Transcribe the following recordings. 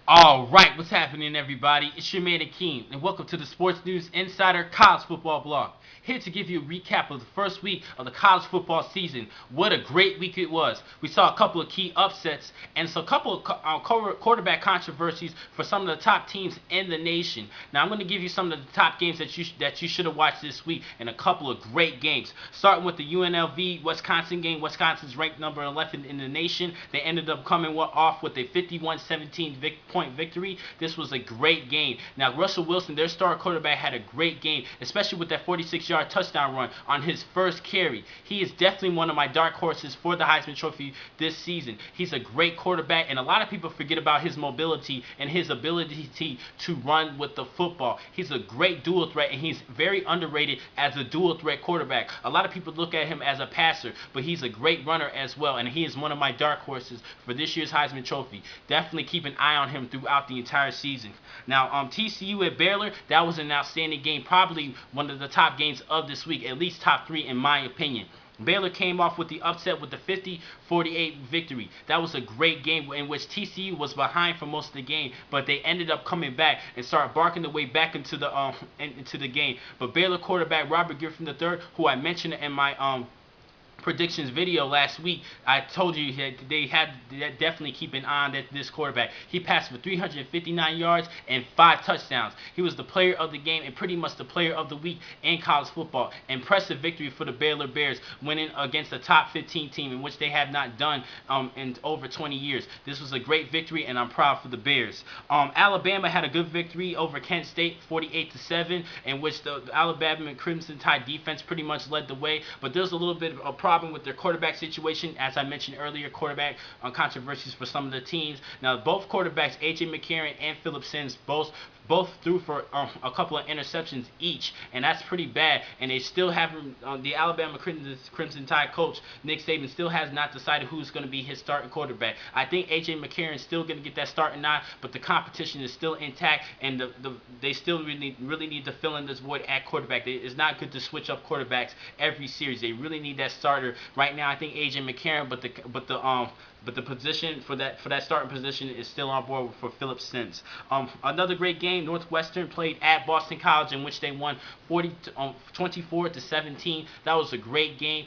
All right, what's happening, everybody? It's your man Akeem, and welcome to the Sports News Insider College Football Blog. Here to give you a recap of the first week of the college football season. What a great week it was. We saw a couple of key upsets and a couple of quarterback controversies for some of the top teams in the nation. Now, I'm going to give you some of the top games that you should have watched this week, and a couple of great games. Starting with the UNLV Wisconsin game. Wisconsin's ranked number 11 in the nation. They ended up coming off with a 51-17 point victory. This was a great game. Now, Russell Wilson, their star quarterback, had a great game, especially with that 46-yard touchdown run on his first carry. He is definitely one of my dark horses for the Heisman Trophy this season. He's a great quarterback, and a lot of people forget about his mobility and his ability to run with the football. He's a great dual threat, and he's very underrated as a dual threat quarterback. A lot of people look at him as a passer, but he's a great runner as well, and he is one of my dark horses for this year's Heisman Trophy. Definitely keep an eye on him throughout the entire season. Now, TCU at Baylor, that was an outstanding game, probably one of the top games of this week, at least top three in my opinion. Baylor came off with the upset with the 50-48 victory. That was a great game in which TCU was behind for most of the game, but they ended up coming back and started barking their way back into the game. But Baylor quarterback Robert Griffin III, who I mentioned in my predictions video last week, I told you they had to definitely keep an eye on this quarterback. He passed for 359 yards and 5 touchdowns. He was the player of the game and pretty much the player of the week in college football. Impressive victory for the Baylor Bears, winning against a top 15 team in which they have not done in over 20 years. This was a great victory, and I'm proud for the Bears. Alabama had a good victory over Kent State, 48-7, in which the Alabama Crimson Tide defense pretty much led the way, but there's a little bit of a problem with their quarterback situation. As I mentioned earlier, quarterback controversies for some of the teams. Now, both quarterbacks, A.J. McCarron and Phillip Sims, both threw for a couple of interceptions each, and that's pretty bad. And they still haven't, the Alabama Crimson Tide coach, Nick Saban, still has not decided who's going to be his starting quarterback. I think A.J. McCarron is still going to get that starting nod, but the competition is still intact, and they still really need to fill in this void at quarterback. It's not good to switch up quarterbacks every series. They really need that starter right now. I think A.J. McCarron, but the position for that starting position is still on board for Phillip Sims. Another great game. Northwestern played at Boston College, in which they won 24-17. That was a great game.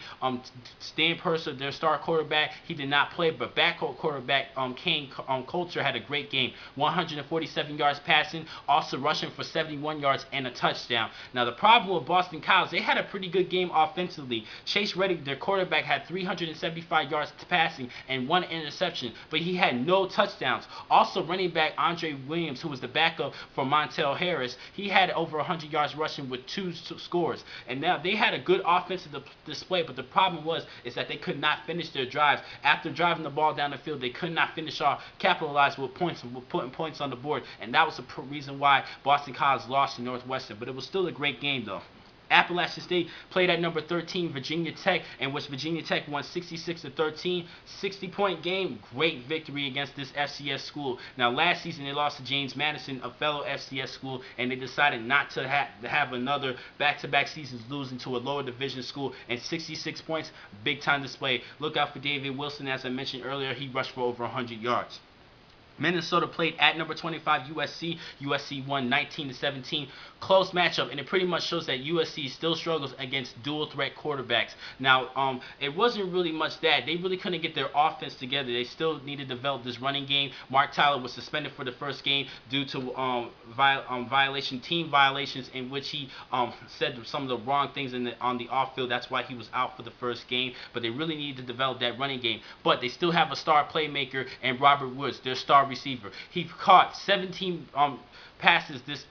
Stan Purser, their star quarterback, he did not play, but backup quarterback Kane Coulter had a great game. 147 yards passing, also rushing for 71 yards and a touchdown. Now, the problem with Boston College, they had a pretty good game offensively. Chase Reddick, their quarterback, had 375 yards passing and 1 interception, but he had no touchdowns. Also, running back Andre Williams, who was the backup for Montel Harris, he had over 100 yards rushing with 2 scores. And now they had a good offensive display, but the problem is that they could not finish their drives. After driving the ball down the field, they could not capitalize with points, with putting points on the board, and that was the reason why Boston College lost to Northwestern. But it was still a great game, though. Appalachian State played at number 13 Virginia Tech, in which Virginia Tech won 66-13. 60-point game, great victory against this FCS school. Now, last season they lost to James Madison, a fellow FCS school, and they decided not to have another back-to-back seasons losing to a lower division school. And 66 points, big time display. Look out for David Wilson. As I mentioned earlier, he rushed for over 100 yards. Minnesota played at number 25 USC. USC won 19-17. Close matchup, and it pretty much shows that USC still struggles against dual threat quarterbacks. Now, it wasn't really much that. They really couldn't get their offense together. They still needed to develop this running game. Mark Tyler was suspended for the first game due to team violations, in which he said some of the wrong things on the off field. That's why he was out for the first game. But they really need to develop that running game. But they still have a star playmaker and Robert Woods, their star receiver. He caught 17 passes this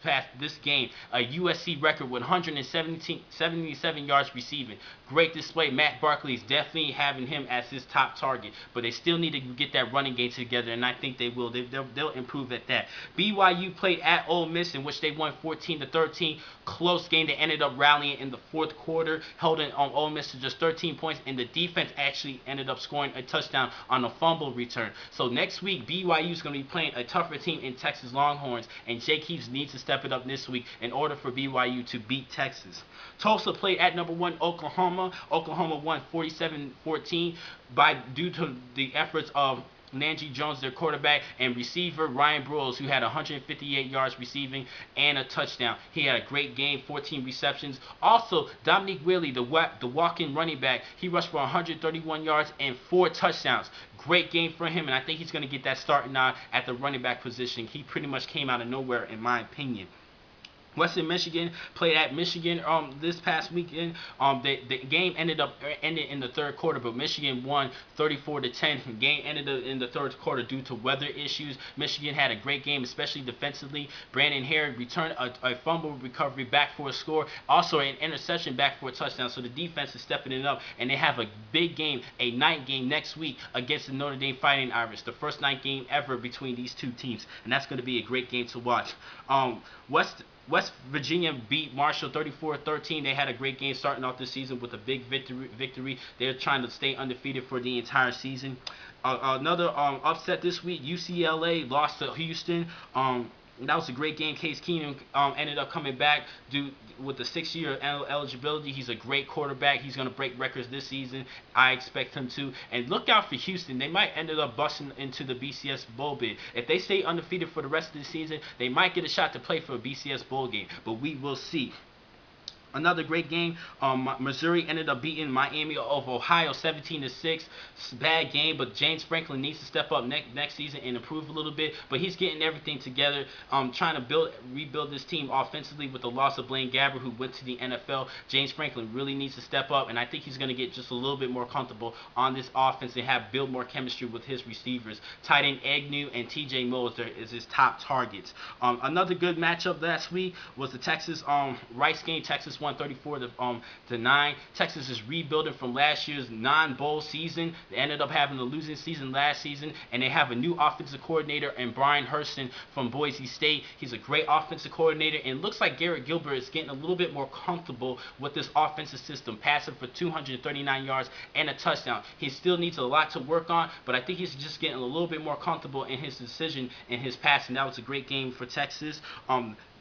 game, a USC record with 177 yards receiving. Great display. Matt Barkley is definitely having him as his top target, but they still need to get that running game together, and I think they will. They'll improve at that. BYU played at Ole Miss, in which they won 14-13. Close game. They ended up rallying in the fourth quarter, holding Ole Miss to just 13 points, and the defense actually ended up scoring a touchdown on a fumble return. So next week, BYU is going to be playing a tougher team in Texas Longhorns, and Jake Heaps needs to step it up this week in order for BYU to beat Texas. Tulsa played at number 1 Oklahoma. Oklahoma won 47-14 due to the efforts of Nanji Jones, their quarterback, and receiver Ryan Broyles, who had 158 yards receiving and a touchdown. He had a great game, 14 receptions. Also, Dominique Willie, the walk-in running back, he rushed for 131 yards and 4 touchdowns. Great game for him, and I think he's going to get that starting nod at the running back position. He pretty much came out of nowhere, in my opinion. Western Michigan played at Michigan this past weekend. The game ended in the third quarter, but Michigan won 34-10. The game ended in the third quarter due to weather issues. Michigan had a great game, especially defensively. Brandon Harris returned a fumble recovery back for a score, also an interception back for a touchdown. So the defense is stepping it up, and they have a big game, a night game next week against the Notre Dame Fighting Irish, the first night game ever between these two teams, and that's going to be a great game to watch. West Virginia beat Marshall 34-13. They had a great game starting off this season with a big victory. They're trying to stay undefeated for the entire season. Another upset this week, UCLA lost to Houston. That was a great game. Case Keenum ended up coming back with the 6-year eligibility. He's a great quarterback. He's going to break records this season. I expect him to. And look out for Houston. They might end up busting into the BCS Bowl bid. If they stay undefeated for the rest of the season, they might get a shot to play for a BCS Bowl game. But we will see. Another great game. Missouri ended up beating Miami of Ohio 17-6. Bad game, but James Franklin needs to step up next season and improve a little bit. But he's getting everything together, trying to rebuild this team offensively with the loss of Blaine Gabbert, who went to the NFL. James Franklin really needs to step up, and I think he's going to get just a little bit more comfortable on this offense and build more chemistry with his receivers. Tight end Agnew and T.J. Moser is his top targets. Another good matchup last week was the Texas Rice game. Texas won 34-9. Texas is rebuilding from last year's non-bowl season. They ended up having a losing season last season, and they have a new offensive coordinator in Brian Hurston from Boise State. He's a great offensive coordinator, and it looks like Garrett Gilbert is getting a little bit more comfortable with this offensive system, passing for 239 yards and a touchdown. He still needs a lot to work on, but I think he's just getting a little bit more comfortable in his decision in his passing. That was a great game for Texas.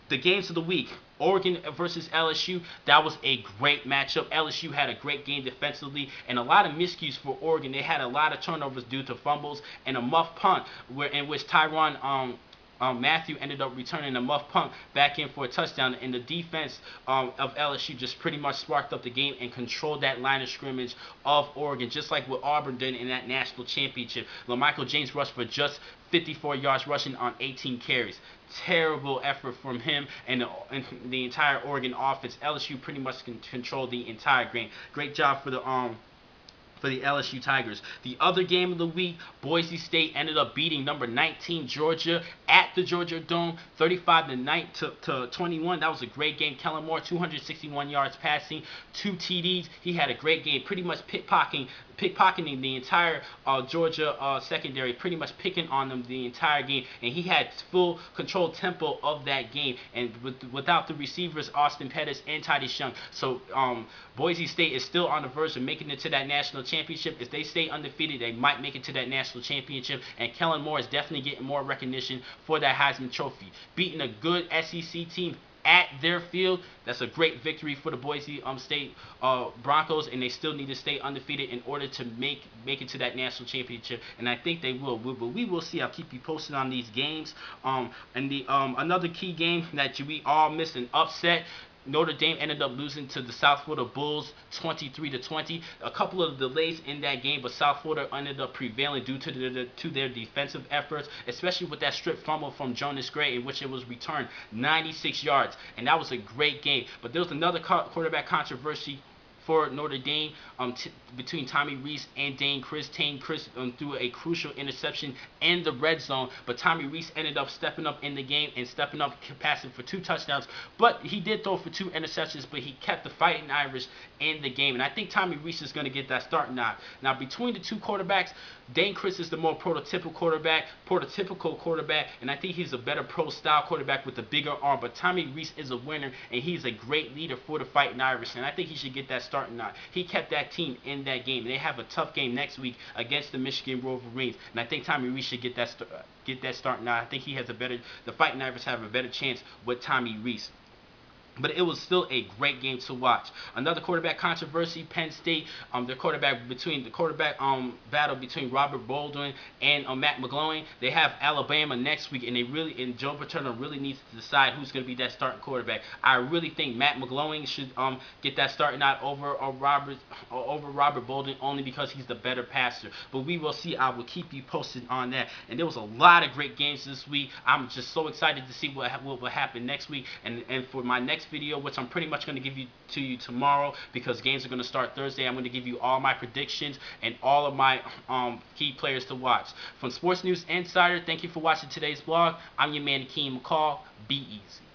The games of the week, Oregon versus LSU, that was a great matchup. LSU had a great game defensively and a lot of miscues for Oregon. They had a lot of turnovers due to fumbles and a muff punt in which Tyrann Matthew ended up returning a muff punt back in for a touchdown, and the defense of LSU just pretty much sparked up the game and controlled that line of scrimmage of Oregon, just like what Auburn did in that national championship. LaMichael James rushed for just 54 yards rushing on 18 carries. Terrible effort from him and the entire Oregon offense. LSU pretty much controlled the entire game. Great job for the LSU Tigers. The other game of the week, Boise State ended up beating number 19 Georgia at the Georgia Dome, 35-21. That was a great game. Kellen Moore, 261 yards passing, 2 TDs. He had a great game, pretty much pickpocketing the entire Georgia secondary, pretty much picking on them the entire game, and he had full control tempo of that game, and without the receivers Austin Pettis and Titus Young. So Boise State is still on the verge of making it to that national championship. If they stay undefeated, they might make it to that national championship, and Kellen Moore is definitely getting more recognition for that Heisman Trophy. Beating a good SEC team at their field, that's a great victory for the Boise State Broncos, and they still need to stay undefeated in order to make it to that national championship, and I think they will. But we will see. I'll keep you posted on these games. And the another key game that we all missed, an upset. Notre Dame ended up losing to the South Florida Bulls 23-20. A couple of delays in that game, but South Florida ended up prevailing due to their defensive efforts, especially with that strip fumble from Jonas Gray, in which it was returned 96 yards, and that was a great game. But there was another quarterback controversy for Notre Dame between Tommy Rees and Dane Chris. Dane Chris threw a crucial interception in the red zone, but Tommy Rees ended up stepping up in the game and stepping up, passing for 2 touchdowns. But he did throw for 2 interceptions, but he kept the Fighting Irish in the game, and I think Tommy Rees is going to get that start now. Now, between the 2 quarterbacks, Dane Chris is the more prototypical quarterback, and I think he's a better pro-style quarterback with a bigger arm. But Tommy Rees is a winner, and he's a great leader for the Fighting Irish, and I think he should get that start now. He kept that team in that game. They have a tough game next week against the Michigan Wolverines, and I think Tommy Rees should get that start now. I think he has the Fighting Irish have a better chance with Tommy Rees. But it was still a great game to watch. Another quarterback controversy: Penn State, the quarterback battle between Robert Baldwin and Matt McGloin. They have Alabama next week, and Joe Paterno really needs to decide who's going to be that starting quarterback. I really think Matt McGloin should get that starting out over Robert Baldwin, only because he's the better passer. But we will see. I will keep you posted on that. And there was a lot of great games this week. I'm just so excited to see what will happen next week. And for my next video, which I'm pretty much going to give to you tomorrow, because games are going to start Thursday, I'm going to give you all my predictions and all of my key players to watch. From Sports News Insider, thank you for watching today's vlog. I'm your man, Akeem McCall. Be easy.